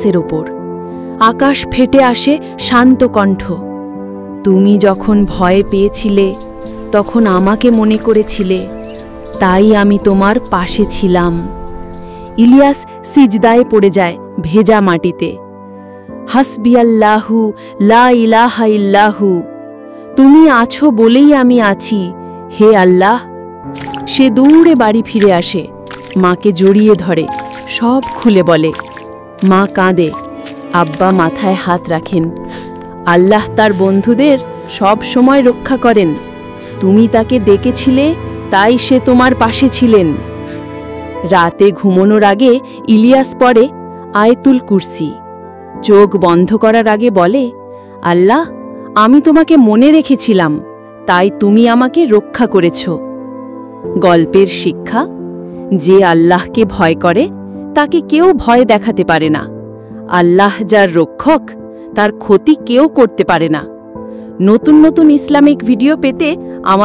ইলিয়াসের ওপর। আকাশ ফেটে আসে শান্ত কণ্ঠ। তুমি যখন ভয় পেয়েছিলে তখন আমাকে মনে করেছিলে, তাই আমি তোমার পাশে ছিলাম। ইলিয়াস সিজদায় পড়ে যায় ভেজা মাটিতে। হাসবিয়াল্লাহু লা ইলাহা ইল্লাহু, তুমি আছো বলেই আমি আছি, হে আল্লাহ। সে দৌড়ে বাড়ি ফিরে আসে, মাকে জড়িয়ে ধরে, সব খুলে বলে। মা কাঁদে, আব্বা মাথায় হাত রাখেন। আল্লাহ তার বন্ধুদের সব সময় রক্ষা করেন। তুমি তাকে ডেকেছিলে, তাই সে তোমার পাশে ছিলেন। রাতে ঘুমানোর আগে ইলিয়াস পড়ে আয়াতুল কুরসি। চোখ বন্ধ করার আগে বলে, আল্লাহ, আমি তোমাকে মনে রেখেছিলাম, তাই তুমি আমাকে রক্ষা করেছ। গল্পের শিক্ষা: যে আল্লাহকে ভয় করে তাকে কেউ ভয় দেখাতে পারে না। আল্লাহ যার রক্ষক, তার ক্ষতি কেউ করতে পারে না। নতুন নতুন ইসলামিক ভিডিও পেতে আমাদের